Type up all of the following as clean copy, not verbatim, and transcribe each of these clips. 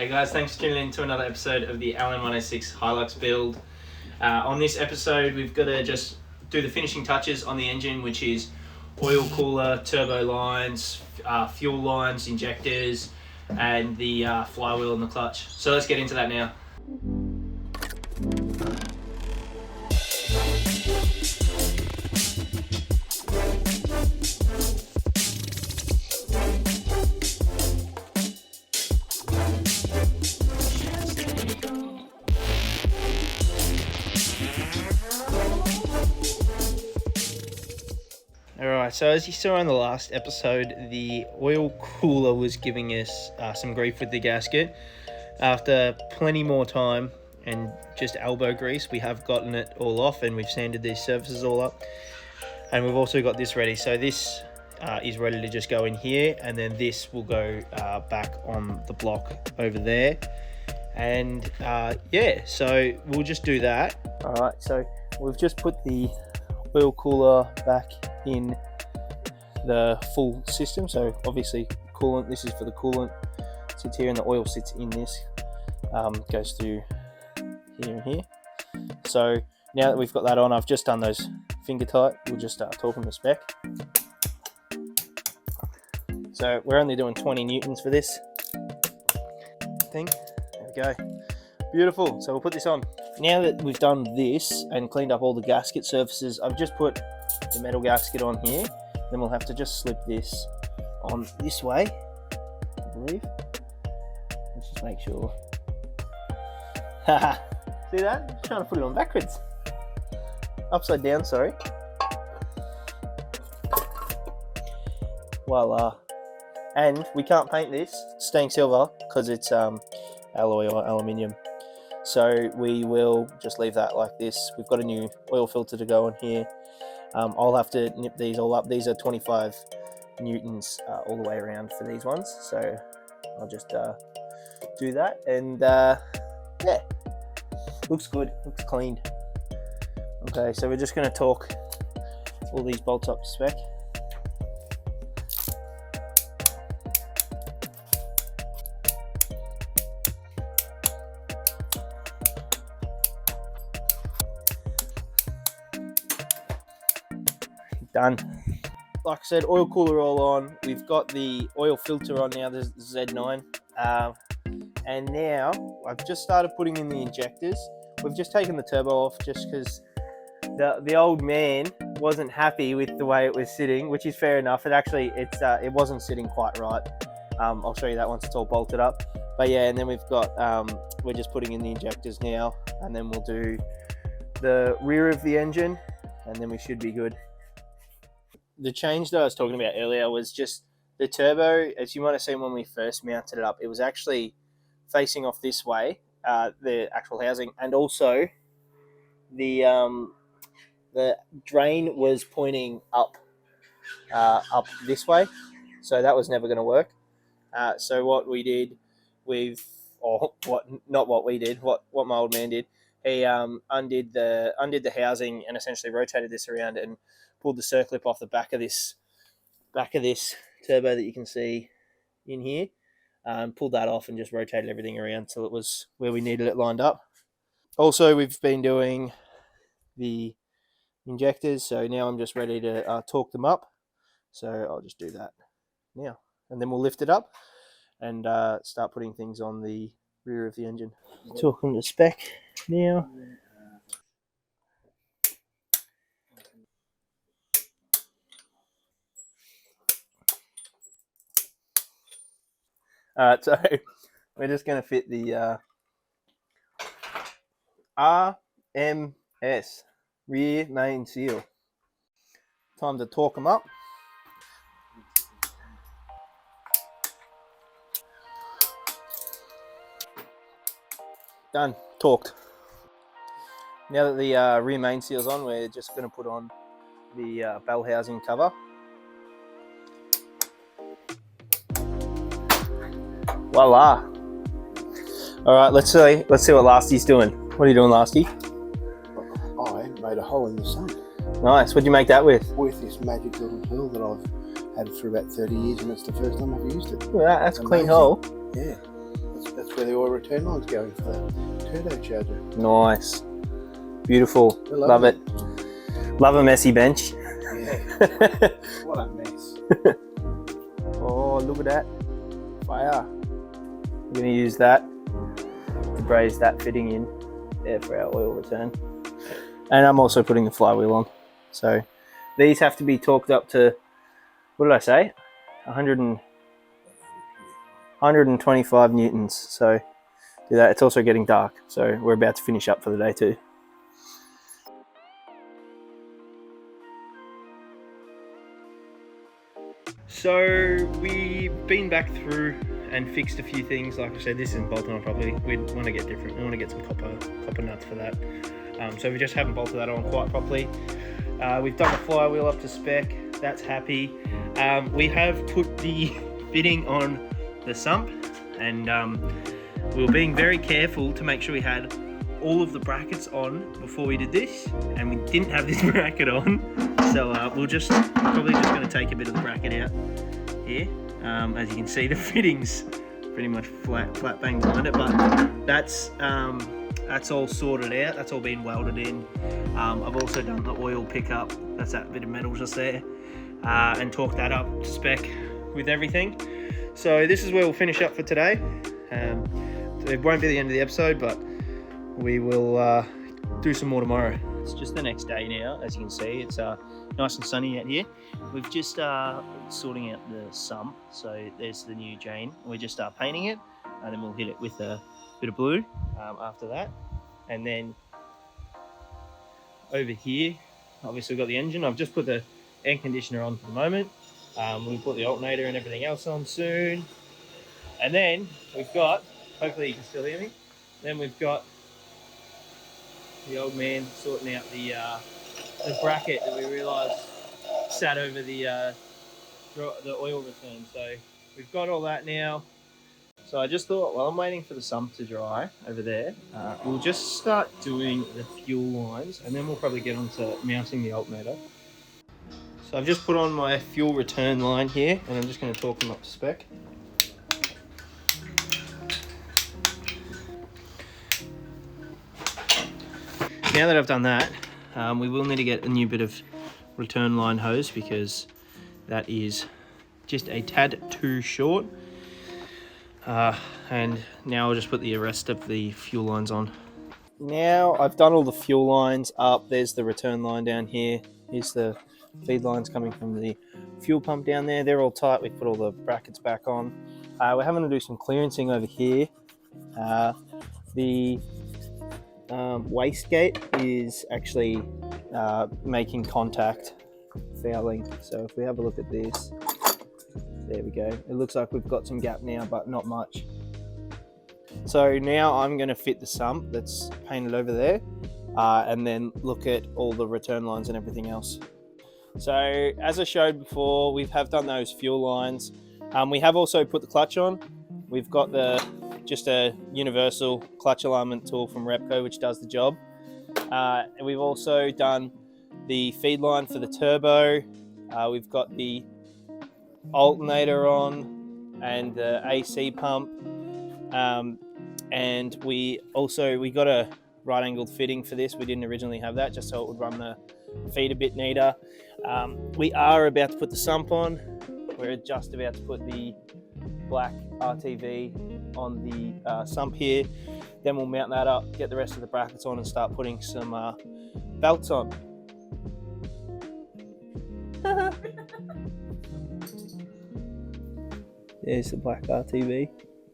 Hey guys, thanks for tuning in to another episode of the LN106 Hilux build. On this episode, we've got to just do the finishing touches on the engine, which is oil cooler, turbo lines, fuel lines, injectors, and the flywheel and the clutch. So let's get into that now. Alright, so as you saw in the last episode, the oil cooler was giving us some grief with the gasket. After plenty more time and just elbow grease, we have gotten it all off and we've sanded these surfaces all up. And we've also got this ready. So this is ready to just go in here, and then this will go back on the block over there. And yeah, so we'll just do that. Alright, so we've just put the oil cooler back in the full system. So obviously coolant, this is for the coolant, sits here, and the oil sits in this, goes through here and here. So now that we've got that on, I've just done those finger tight. We'll just start talking the spec. So we're only doing 20 newtons for this thing. There we go, beautiful. So we'll put this on. Now that we've done this and cleaned up all the gasket surfaces, I've just put the metal gasket on here. Then we'll have to just slip this on this way, I believe. Let's just make sure. Haha, see that? I'm trying to put it on backwards. Upside down, sorry. Voila. And we can't paint this stained silver because it's alloy or aluminium. So we will just leave that like this. We've got a new oil filter to go on here. I'll have to nip these all up. These are 25 newtons all the way around for these ones. So I'll just do that, and yeah, looks good, looks clean. Okay, so we're just going to torque all these bolts up to spec. Done. Like I said, oil cooler all on. We've got the oil filter on now, the Z9. And now I've just started putting in the injectors. We've just taken the turbo off just because the old man wasn't happy with the way it was sitting, which is fair enough. It wasn't sitting quite right. I'll show you that once it's all bolted up. But yeah, and then we've got we're just putting in the injectors now, and then we'll do the rear of the engine, and then we should be good. The change that I was talking about earlier was just the turbo. As you might have seen when we first mounted it up, it was actually facing off this way, the actual housing, and also the drain was pointing up this way, so that was never going to work. So what we did what my old man did, he undid the housing and essentially rotated this around and pulled the circlip off the back of this turbo that you can see in here, pulled that off and just rotated everything around till it was where we needed it lined up. Also, we've been doing the injectors, so now I'm just ready to torque them up. So I'll just do that now, and then we'll lift it up and start putting things on the rear of the engine. Talking to spec now. Alright, so we're just going to fit the RMS, rear main seal. Time to torque them up. Done, torqued. Now that the rear main seal's on, we're just going to put on the bell housing cover. Voila. All right, let's see what Lasty's doing. What are you doing, Lasty? I made a hole in the sump. Nice. What'd you make that with? With this magic little tool that I've had it for about 30 years, and it's the first time I've used it. Look at that. That's a clean hole. Yeah, that's where the oil return line's going for the turbocharger. Nice. Beautiful. I Love it. Love a messy bench. Yeah. What a mess. Oh, look at that. Fire. We're going to use that to braze that fitting in there for our oil return. And I'm also putting the flywheel on. So these have to be torqued up to, what did I say? 125 newtons. So do that. It's also getting dark. So we're about to finish up for the day too. So we've been back through and fixed a few things. Like I said, this isn't bolted on properly. We want to get different. We want to get some copper nuts for that. So we just haven't bolted that on quite properly. We've done the flywheel up to spec. That's happy. We have put the fitting on the sump, and we were being very careful to make sure we had all of the brackets on before we did this, and we didn't have this bracket on. So we're probably just going to take a bit of the bracket out here. As you can see, the fittings pretty much flat bang behind it, but that's all sorted out. That's all been welded in. I've also done the oil pickup. That's that bit of metal just there, and torqued that up to spec with everything. So this is where we'll finish up for today. It won't be the end of the episode, but we will do some more tomorrow. It's just the next day now. As you can see, it's nice and sunny out here. We've just sorting out the sump. So there's the new chain. We just start painting it, and then we'll hit it with a bit of blue after that. And then over here, obviously we've got the engine. I've just put the air conditioner on for the moment. We'll put the alternator and everything else on soon. And then we've got, hopefully you can still hear me, then we've got the old man sorting out the bracket that we realised sat over the oil return. So we've got all that now. So I just thought, while I'm waiting for the sump to dry over there, we'll just start doing the fuel lines, and then we'll probably get on to mounting the alternator. So I've just put on my fuel return line here, and I'm just going to torque them up to spec. Now that I've done that, we will need to get a new bit of return line hose, because that is just a tad too short. And now I'll just put the rest of the fuel lines on. Now I've done all the fuel lines up. There's the return line down here. Here's the feed lines coming from the fuel pump down there. They're all tight. We've put all the brackets back on. We're having to do some clearancing over here. The wastegate is actually making contact, fouling. So if we have a look at this, there we go. It looks like we've got some gap now, but not much. So now I'm going to fit the sump that's painted over there, and then look at all the return lines and everything else. So as I showed before, we have done those fuel lines. We have also put the clutch on. We've got just a universal clutch alignment tool from Repco, which does the job. And we've also done the feed line for the turbo. We've got the alternator on and the AC pump. And we got a right angled fitting for this. We didn't originally have that, just so it would run the feed a bit neater. We are about to put the sump on. We're just about to put the black RTV on the sump here. Then we'll mount that up, get the rest of the brackets on, and start putting some belts on. There's the black RTV.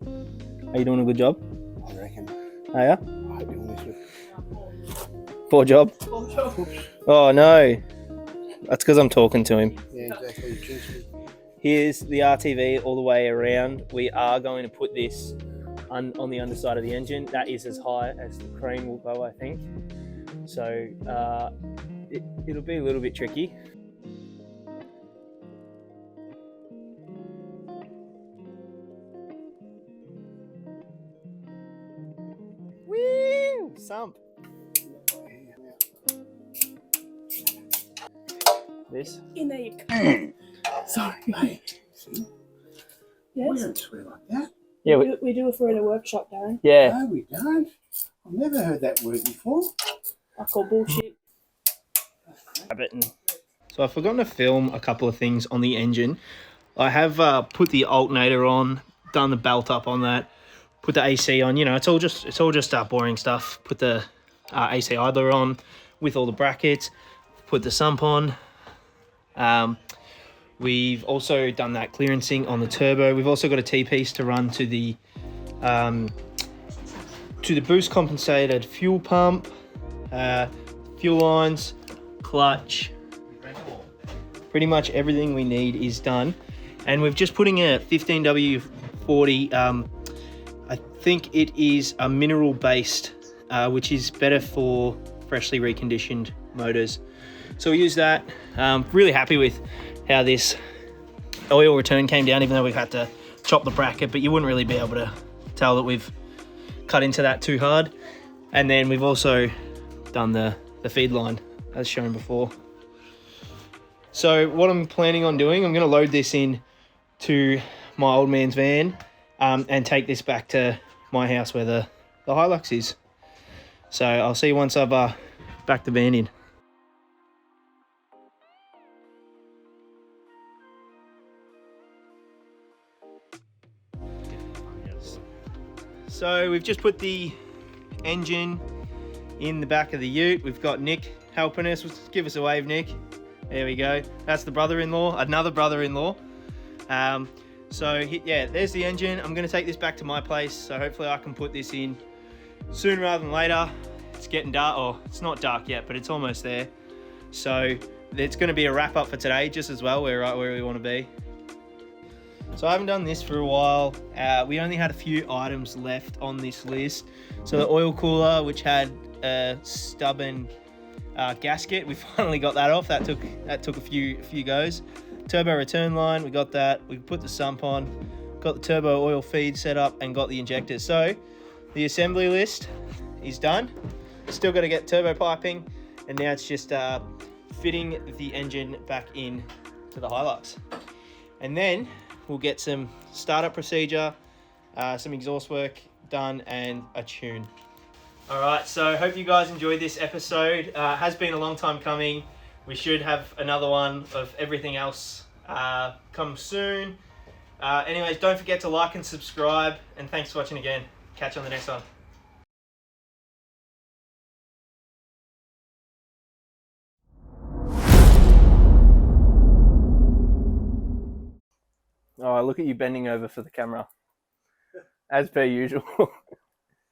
Are you doing a good job? I reckon. Are ya? I hope you're this with. Poor job. Oh no. That's because I'm talking to him. Yeah, exactly. You jinxed me. Here's the RTV all the way around. We are going to put this on the underside of the engine. That is as high as the crane will go, I think. So it'll be a little bit tricky. Woo! Sump. This. In there you go. Sorry, mate. See? Yes. We don't swear like that. Yeah, we do it for in a workshop, Darren. yeah. No, we don't. I've never heard that word before. I call bullshit. So I've forgotten to film a couple of things on the engine. I have put the alternator on, done the belt up on that, put the AC on. You know, it's all just boring stuff. Put the AC idler on with all the brackets. Put the sump on. We've also done that clearancing on the turbo. We've also got a T-piece to run to the boost compensated fuel pump, fuel lines, clutch. Pretty much everything we need is done. And we're just putting a 15W40, I think it is a mineral based, which is better for freshly reconditioned motors. So we use that. Really happy with how this oil return came down, even though we've had to chop the bracket, but you wouldn't really be able to tell that we've cut into that too hard. And then we've also done the feed line as shown before. So what I'm planning on doing, I'm going to load this in to my old man's van and take this back to my house where the Hilux is. So I'll see you once I've backed the van in. So we've just put the engine in the back of the ute. We've got Nick helping us. Give us a wave, Nick. There we go. That's the brother-in-law, another brother-in-law. So yeah, there's the engine. I'm going to take this back to my place. So hopefully I can put this in sooner rather than later. It's getting dark, or it's not dark yet, but it's almost there. So it's going to be a wrap up for today just as well. We're right where we want to be. So I haven't done this for a while. We only had a few items left on this list. So the oil cooler, which had a stubborn gasket, we finally got that off. That took a few goes. Turbo return line, we got that. We put the sump on, got the turbo oil feed set up, and got the injectors. So the assembly list is done. Still got to get turbo piping, and now it's just fitting the engine back in to the Hilux. And then we'll get some startup procedure, some exhaust work done, and a tune. All right, so hope you guys enjoyed this episode. Has been a long time coming. We should have another one of everything else come soon. Anyways, don't forget to like and subscribe, and thanks for watching again. Catch you on the next one. Oh, look at you bending over for the camera. As per usual.